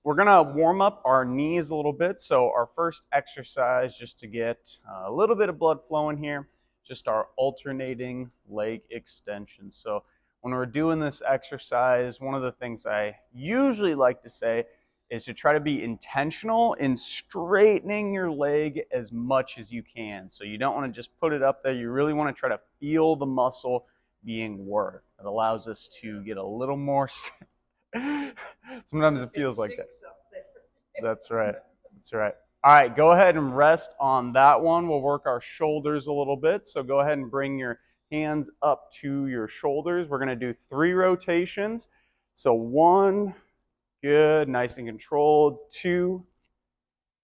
we're gonna warm up our knees a little bit. So our first exercise, just to get a little bit of blood flowing here, just our alternating leg extension. So when we're doing this exercise, one of the things I usually like to say is to try to be intentional in straightening your leg as much as you can. So you don't want to just put it up there. You really want to try to feel the muscle being worked. It allows us to get a little more. Sometimes it feels like that. That's right. That's right. All right, go ahead and rest on that one. We'll work our shoulders a little bit. So go ahead and bring your hands up to your shoulders. We're going to do 3 rotations. So 1, good, nice and controlled. 2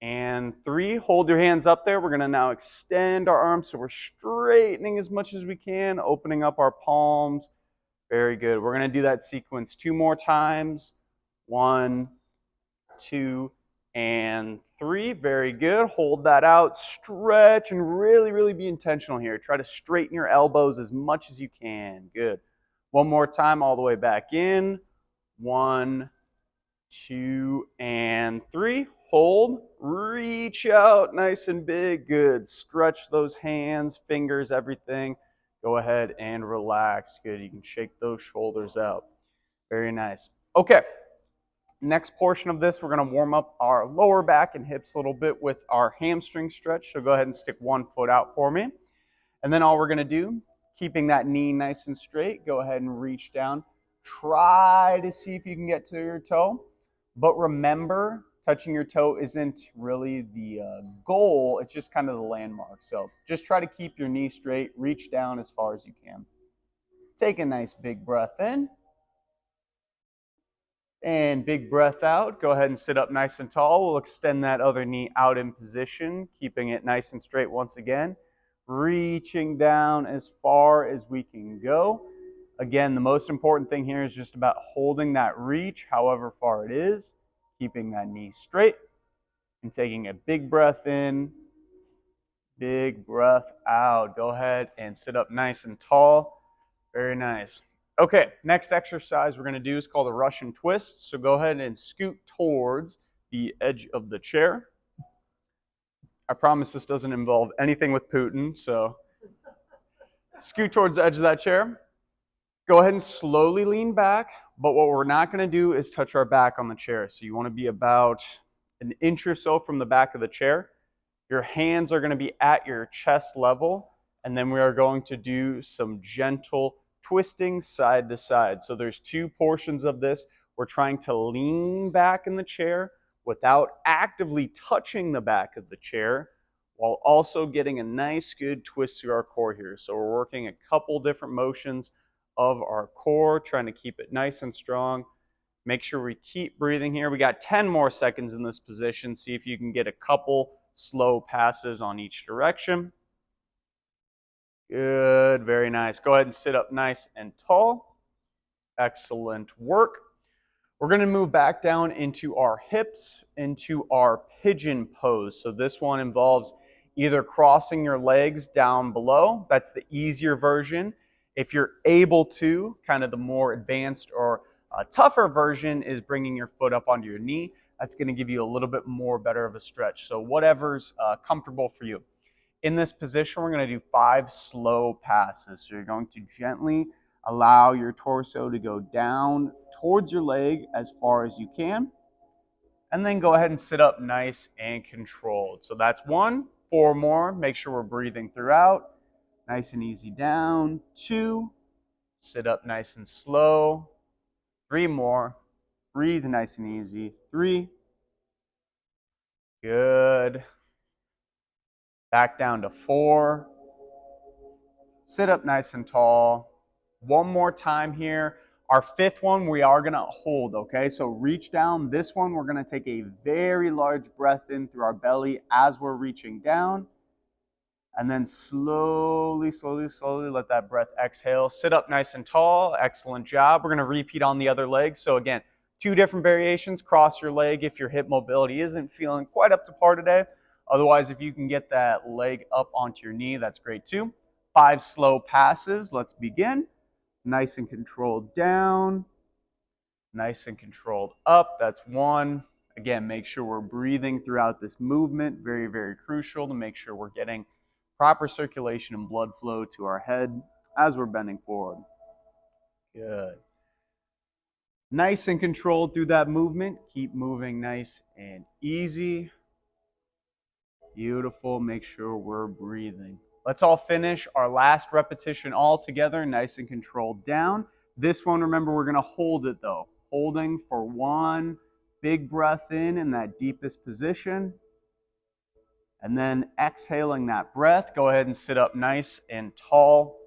and 3. Hold your hands up there. We're going to now extend our arms so we're straightening as much as we can, opening up our palms. Very good. We're going to do that sequence 2 more times. 1, 2, and 3. Very good. Hold that out, stretch, and really, really be intentional here. Try to straighten your elbows as much as you can. Good. One more time, all the way back in. 1, 2, and 3. Hold. Reach out nice and big. Good. Stretch those hands, fingers, everything. Go ahead and relax. Good. You can shake those shoulders out. Very nice. Okay. Next portion of this, we're going to warm up our lower back and hips a little bit with our hamstring stretch. So go ahead and stick one foot out for me. And then all we're going to do, keeping that knee nice and straight, go ahead and reach down. Try to see if you can get to your toe. But remember, touching your toe isn't really the goal. It's just kind of the landmark. So just try to keep your knee straight. Reach down as far as you can. Take a nice big breath in. And big breath out. Go ahead and sit up nice and tall. We'll extend that other knee out in position, keeping it nice and straight once again. Reaching down as far as we can go. Again, the most important thing here is just about holding that reach, however far it is, keeping that knee straight, and taking a big breath in, big breath out. Go ahead and sit up nice and tall. Very nice. Okay, next exercise we're going to do is called a Russian twist. So go ahead and scoot towards the edge of the chair. I promise this doesn't involve anything with Putin, so scoot towards the edge of that chair. Go ahead and slowly lean back, but what we're not going to do is touch our back on the chair. So you want to be about an inch or so from the back of the chair. Your hands are going to be at your chest level, and then we are going to do some gentle twisting side to side. So there's 2 portions of this. We're trying to lean back in the chair without actively touching the back of the chair, while also getting a nice good twist to our core here. So we're working a couple different motions of our core, trying to keep it nice and strong. Make sure we keep breathing here. We got 10 more seconds in this position. See if you can get a couple slow passes on each direction. Good, very nice. Go ahead and sit up nice and tall. Excellent work. We're going to move back down into our hips, into our pigeon pose. So this one involves either crossing your legs down below. That's the easier version. If you're able to, kind of the more advanced or tougher version is bringing your foot up onto your knee. That's going to give you a little bit more better of a stretch. So whatever's comfortable for you. In this position, we're going to do 5 slow passes. So you're going to gently allow your torso to go down towards your leg as far as you can. And then go ahead and sit up nice and controlled. So that's 1. 4 more. Make sure we're breathing throughout. Nice and easy down. 2. Sit up nice and slow. 3 more. Breathe nice and easy. 3. Good. Back down to 4. Sit up nice and tall. 1 more time here. Our 5th one, we are going to hold, okay? So reach down. This one, we're going to take a very large breath in through our belly as we're reaching down. And then slowly, slowly, slowly let that breath exhale. Sit up nice and tall. Excellent job. We're going to repeat on the other leg. So again, 2 different variations. Cross your leg if your hip mobility isn't feeling quite up to par today. Otherwise, if you can get that leg up onto your knee, that's great too. 5 slow passes. Let's begin. Nice and controlled down. Nice and controlled up. That's 1. again, make sure we're breathing throughout this movement. Very, very crucial to make sure we're getting proper circulation and blood flow to our head as we're bending forward. Good. Nice and controlled through that movement. Keep moving nice and easy. Beautiful. Make sure we're breathing. Let's all finish our last repetition all together, nice and controlled down. This one, remember, we're going to hold it though. Holding for one big breath in that deepest position. And then exhaling that breath. Go ahead and sit up nice and tall.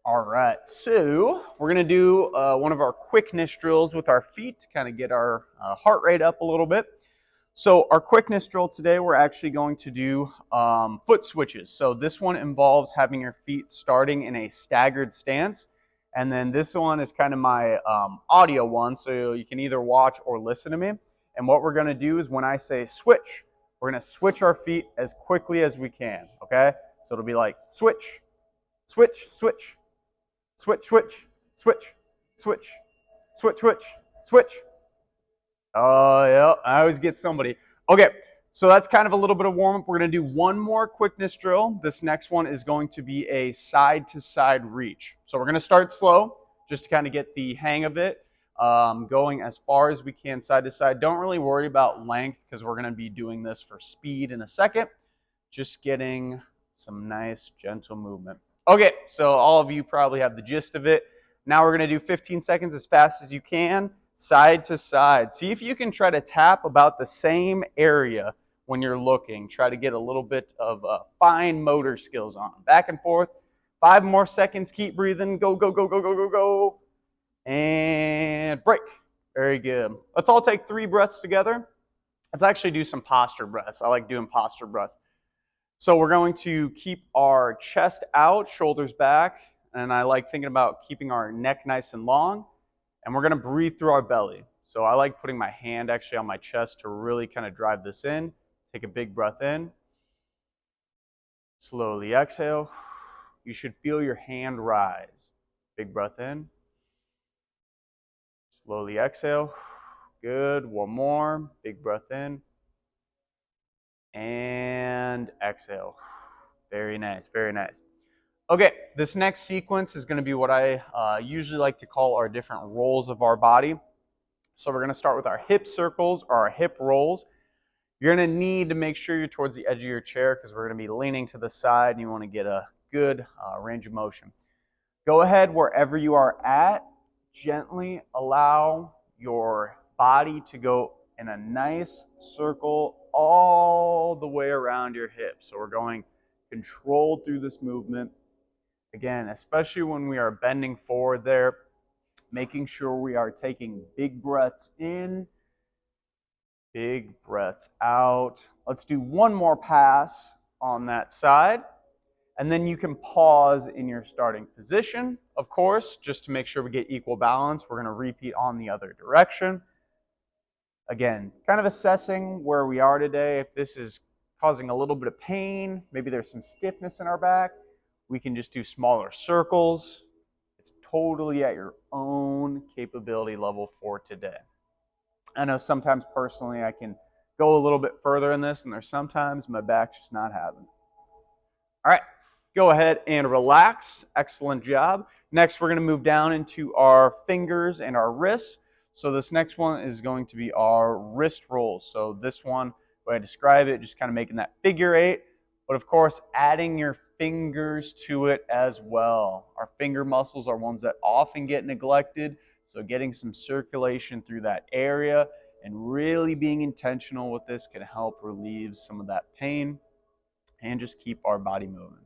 All right, so we're going to do one of our quickness drills with our feet to kind of get our heart rate up a little bit. So our quickness drill today, we're actually going to do foot switches. So this one involves having your feet starting in a staggered stance. And then this one is kind of my audio one, so you can either watch or listen to me. And what we're going to do is when I say switch, we're going to switch our feet as quickly as we can, okay? So it'll be like switch, switch, switch, switch, switch, switch, switch, switch, switch, switch. Oh, yeah, I always get somebody. Okay, so that's kind of a little bit of warm-up. We're going to do one more quickness drill. This next one is going to be a side-to-side reach. So we're going to start slow just to kind of get the hang of it, going as far as we can side to side. Don't really worry about length because we're going to be doing this for speed in a second. Just getting some nice, gentle movement. Okay, so all of you probably have the gist of it. Now we're going to do 15 seconds as fast as you can. Side to side. See if you can try to tap about the same area when you're looking. Try to get a little bit of fine motor skills on. Back and forth. 5 more seconds. Keep breathing. Go, go, go, go, go, go, go. And break. Very good. Let's all take 3 breaths together. Let's actually do some posture breaths. I like doing posture breaths. So we're going to keep our chest out, shoulders back. And I like thinking about keeping our neck nice and long. And we're going to breathe through our belly. So I like putting my hand actually on my chest to really kind of drive this in. Take a big breath in. Slowly exhale. You should feel your hand rise. Big breath in. Slowly exhale. Good. One more. Big breath in. And exhale. Very nice. Very nice. Okay, this next sequence is going to be what I usually like to call our different rolls of our body. So we're going to start with our hip circles or our hip rolls. You're going to need to make sure you're towards the edge of your chair because we're going to be leaning to the side and you want to get a good range of motion. Go ahead wherever you are at. Gently allow your body to go in a nice circle all the way around your hips. So we're going controlled through this movement. Again, especially when we are bending forward there, making sure we are taking big breaths in, big breaths out. Let's do one more pass on that side. And then you can pause in your starting position, of course, just to make sure we get equal balance. We're going to repeat on the other direction. Again, kind of assessing where we are today. If this is causing a little bit of pain, maybe there's some stiffness in our back, we can just do smaller circles. It's totally at your own capability level for today. I know sometimes personally I can go a little bit further in this, and there's sometimes my back's just not having it. All right, go ahead and relax. Excellent job. Next, we're going to move down into our fingers and our wrists. So this next one is going to be our wrist rolls. So this one, when I describe it, just kind of making that figure 8. But of course, adding your fingers to it as well. Our finger muscles are ones that often get neglected, so getting some circulation through that area and really being intentional with this can help relieve some of that pain and just keep our body moving.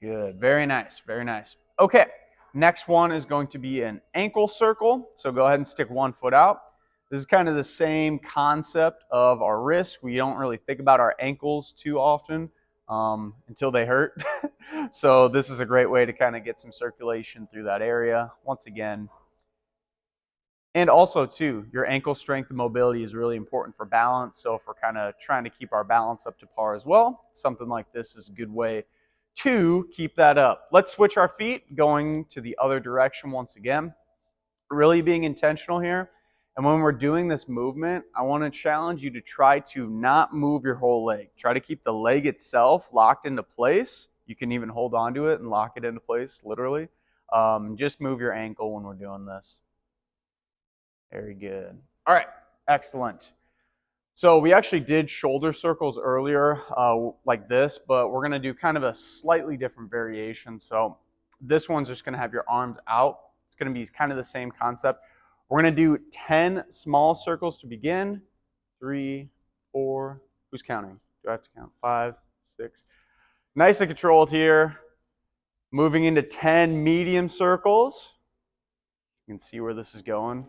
Good. Very nice. Very nice. Okay. Next one is going to be an ankle circle. So go ahead and stick one foot out. This is kind of the same concept of our wrists. We don't really think about our ankles too often until they hurt. So this is a great way to kind of get some circulation through that area. Once again, and also too, your ankle strength and mobility is really important for balance. So if we're kind of trying to keep our balance up to par as well, something like this is a good way to keep that up. Let's switch our feet, going to the other direction once again. Really being intentional here. And when we're doing this movement, I want to challenge you to try to not move your whole leg. Try to keep the leg itself locked into place. You can even hold on to it and lock it into place, literally. Just move your ankle when we're doing this. Very good. All right, excellent. So we actually did shoulder circles earlier like this, but we're going to do kind of a slightly different variation. So this one's just going to have your arms out. It's going to be kind of the same concept. We're going to do 10 small circles to begin. 3, 4, who's counting? Do I have to count? 5, 6. Nice and controlled here. Moving into 10 medium circles. You can see where this is going.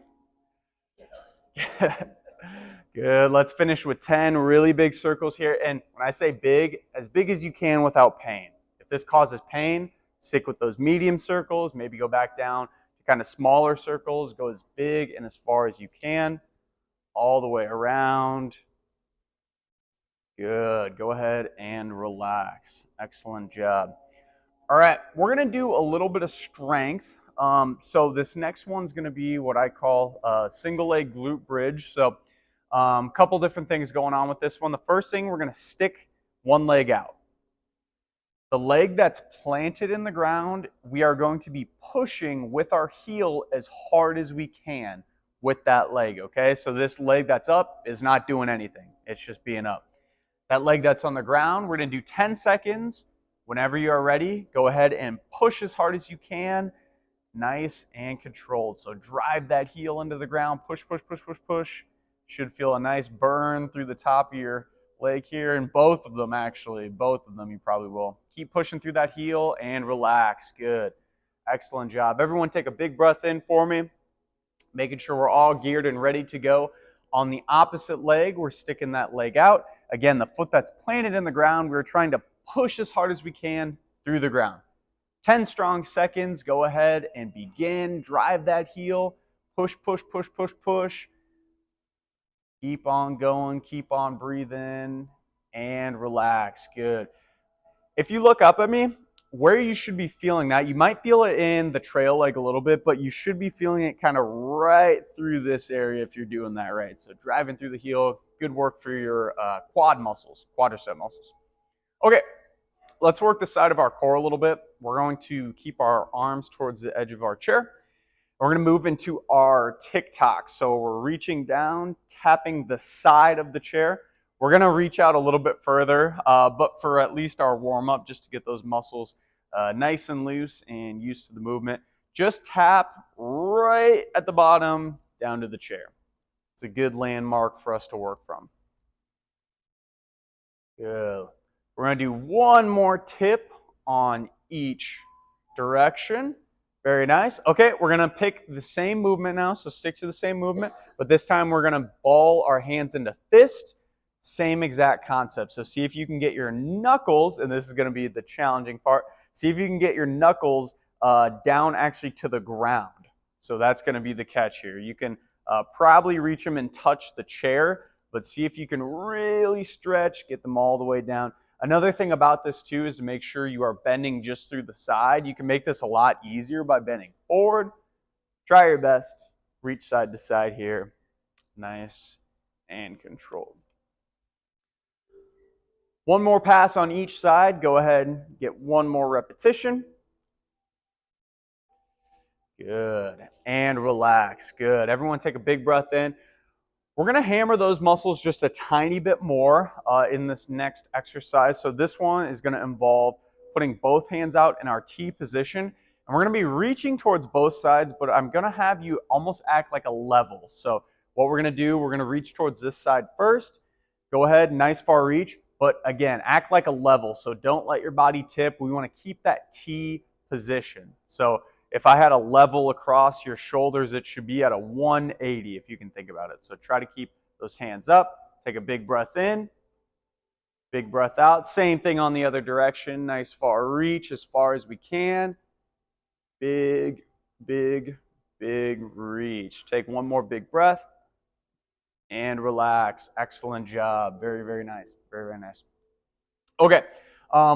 Good. Let's finish with 10 really big circles here. And when I say big as you can without pain. If this causes pain, stick with those medium circles. Maybe go back down to kind of smaller circles. Go as big and as far as you can. All the way around. Good. Go ahead and relax. Excellent job. All right. We're going to do a little bit of strength. So this next one's going to be what I call a single leg glute bridge. So a couple different things going on with this one. The first thing, we're going to stick one leg out. The leg that's planted in the ground, we are going to be pushing with our heel as hard as we can with that leg, okay? So this leg that's up is not doing anything. It's just being up. That leg that's on the ground, we're going to do 10 seconds. Whenever you are ready, go ahead and push as hard as you can. Nice and controlled. So drive that heel into the ground. Push, push, push, push, push. Should feel a nice burn through the top of your leg here. And both of them, actually. Both of them, you probably will. Keep pushing through that heel and relax. Good. Excellent job. Everyone take a big breath in for me. Making sure we're all geared and ready to go. On the opposite leg, we're sticking that leg out. Again, the foot that's planted in the ground, we're trying to push as hard as we can through the ground. 10 strong seconds. Go ahead and begin. Drive that heel. Push, push, push, push, push. Keep on going. Keep on breathing. And relax. Good. If you look up at me, where you should be feeling that, you might feel it in the trail leg a little bit, but you should be feeling it kind of right through this area if you're doing that right. So driving through the heel, good work for your quad muscles, quadricep muscles. Okay, let's work the side of our core a little bit. We're going to keep our arms towards the edge of our chair. We're going to move into our tick-tock. So we're reaching down, tapping the side of the chair. We're going to reach out a little bit further, but for at least our warm-up, just to get those muscles nice and loose and used to the movement, just tap right at the bottom down to the chair. It's a good landmark for us to work from. Good. We're going to do one more tip on each direction. Very nice. Okay, we're going to pick the same movement now, so stick to the same movement, but this time we're going to ball our hands into fist. Same exact concept. So see if you can get your knuckles, and this is going to be the challenging part, see if you can get your knuckles down actually to the ground. So that's going to be the catch here. You can probably reach them and touch the chair, but see if you can really stretch, get them all the way down. Another thing about this too is to make sure you are bending just through the side. You can make this a lot easier by bending forward. Try your best. Reach side to side here. Nice and controlled. One more pass on each side. Go ahead and get one more repetition. Good. And relax. Good. Everyone take a big breath in. We're going to hammer those muscles just a tiny bit more in this next exercise. So this one is going to involve putting both hands out in our T position. And we're going to be reaching towards both sides, but I'm going to have you almost act like a level. So what we're going to do, we're going to reach towards this side first. Go ahead, nice far reach. But again, act like a level. So don't let your body tip. We want to keep that T position. So if I had a level across your shoulders, it should be at a 180 if you can think about it. So try to keep those hands up. Take a big breath in. Big breath out. Same thing on the other direction. Nice far reach as far as we can. Big, big, big reach. Take one more big breath. And relax. Excellent job. Very, very nice. Very, very nice. Okay.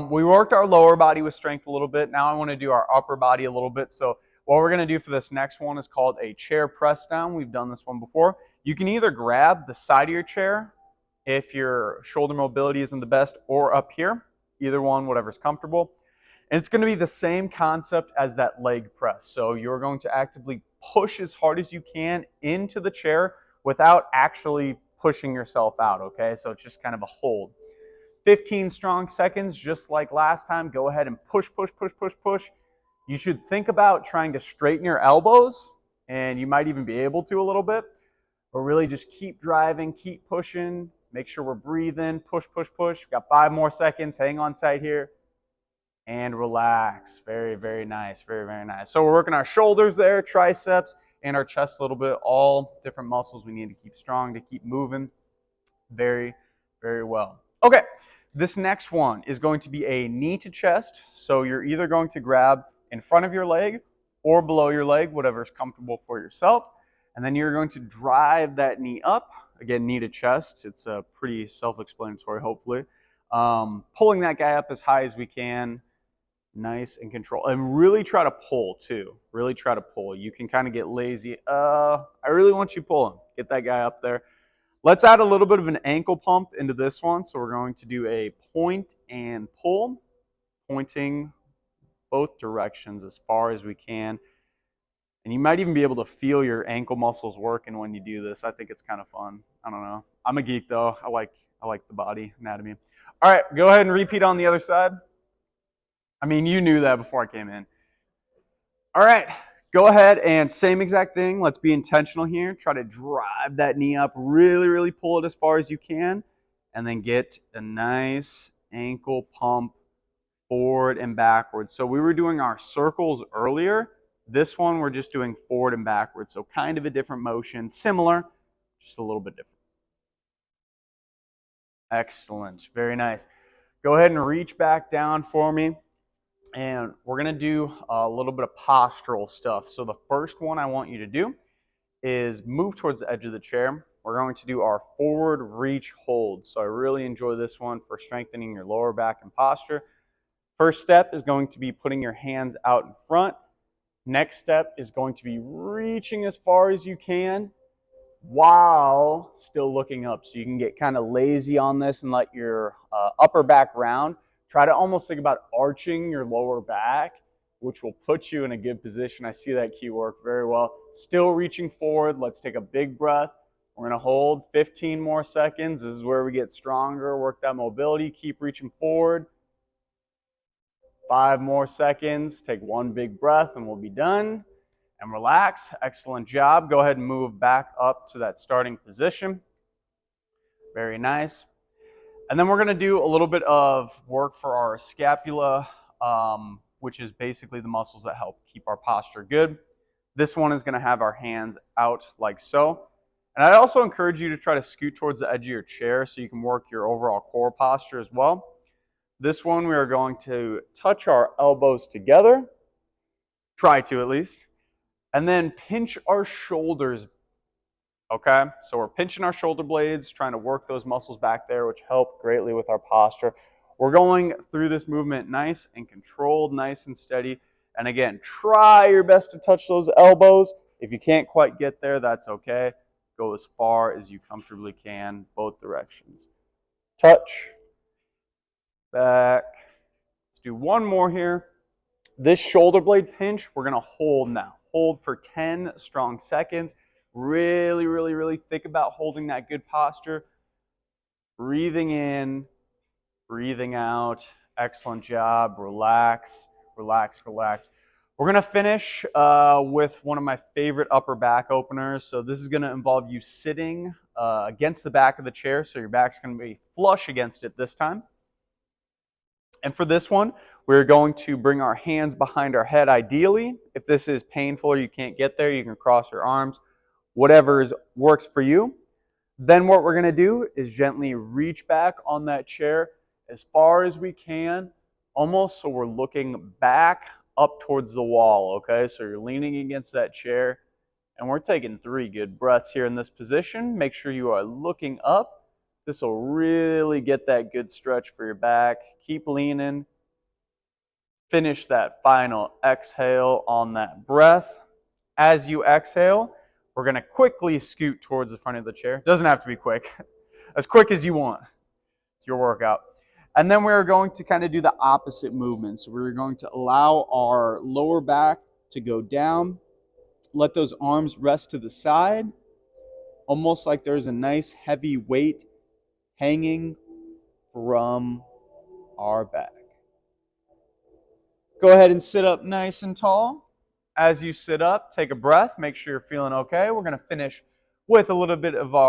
We worked our lower body with strength a little bit. Now I want to do our upper body a little bit. So What we're going to do for this next one is called a chair press down. We've done this one before. You can either grab the side of your chair if your shoulder mobility isn't the best, or up here. Either one, whatever's comfortable. And it's going to be the same concept as that leg press. So you're going to actively push as hard as you can into the chair without actually pushing yourself out, okay? So it's just kind of a hold. 15 strong seconds, just like last time. Go ahead and push, push, push, push, push. You should think about trying to straighten your elbows, and you might even be able to a little bit, but really just keep driving, keep pushing. Make sure we're breathing. Push, push, push. We've got 5 more seconds. Hang on tight here. And relax. Very, very nice. Very, very nice. So we're working our shoulders there, triceps, and our chest a little bit. All different muscles we need to keep strong, to keep moving. Very, very well. Okay, this next one is going to be a knee to chest. So you're either going to grab in front of your leg or below your leg, whatever is comfortable for yourself. And then you're going to drive that knee up. Again, knee to chest. It's pretty self-explanatory, hopefully. Pulling that guy up as high as we can. Nice and control. And really try to pull, too. Really try to pull. You can kind of get lazy. I really want you pulling. Get that guy up there. Let's add a little bit of an ankle pump into this one. So we're going to do a point and pull. Pointing both directions as far as we can. And you might even be able to feel your ankle muscles working when you do this. I think it's kind of fun. I don't know. I'm a geek though. I like the body anatomy. All right, go ahead and repeat on the other side. I mean, you knew that before I came in. All right, go ahead and same exact thing. Let's be intentional here. Try to drive that knee up. Really, really pull it as far as you can. And then get a nice ankle pump forward and backwards. So we were doing our circles earlier. This one, we're just doing forward and backwards. So kind of a different motion. Similar, just a little bit different. Excellent. Very nice. Go ahead and reach back down for me. And we're going to do a little bit of postural stuff. So the first one I want you to do is move towards the edge of the chair. We're going to do our forward reach hold. So I really enjoy this one for strengthening your lower back and posture. First step is going to be putting your hands out in front. Next step is going to be reaching as far as you can while still looking up. So you can get kind of lazy on this and let your upper back round. Try to almost think about arching your lower back, which will put you in a good position. I see that key work very well. Still reaching forward. Let's take a big breath. We're going to hold 15 more seconds. This is where we get stronger, work that mobility. Keep reaching forward. 5 more seconds. Take one big breath and we'll be done. And relax. Excellent job. Go ahead and move back up to that starting position. Very nice. And then we're going to do a little bit of work for our scapula, which is basically the muscles that help keep our posture good. This one is going to have our hands out like so. And I also encourage you to try to scoot towards the edge of your chair so you can work your overall core posture as well. This one, we are going to touch our elbows together, try to at least, and then pinch our shoulders, okay? So we're pinching our shoulder blades, trying to work those muscles back there, which help greatly with our posture. We're going through this movement nice and controlled, nice and steady. And again, try your best to touch those elbows. If you can't quite get there, that's okay. Go as far as you comfortably can, both directions. Touch. Back. Let's do one more here. This shoulder blade pinch, we're going to hold now. Hold for 10 strong seconds. Really, really, really think about holding that good posture. Breathing in, breathing out. Excellent job. Relax, relax, relax. We're going to finish with one of my favorite upper back openers. So this is going to involve you sitting against the back of the chair. So your back's going to be flush against it this time. And for this one, we're going to bring our hands behind our head ideally. If this is painful or you can't get there, you can cross your arms. Whatever works for you. Then what we're going to do is gently reach back on that chair as far as we can, almost so we're looking back up towards the wall, okay? So you're leaning against that chair, and we're taking 3 good breaths here in this position. Make sure you are looking up. This will really get that good stretch for your back. Keep leaning. finish that final exhale on that breath. As you exhale, we're going to quickly scoot towards the front of the chair. Doesn't have to be quick. As quick as you want. It's your workout. And then we're going to kind of do the opposite movement. So we're going to allow our lower back to go down. Let those arms rest to the side, almost like there's a nice heavy weight hanging from our back. Go ahead and sit up nice and tall. As you sit up, take a breath. Make sure you're feeling okay. We're going to finish with a little bit of our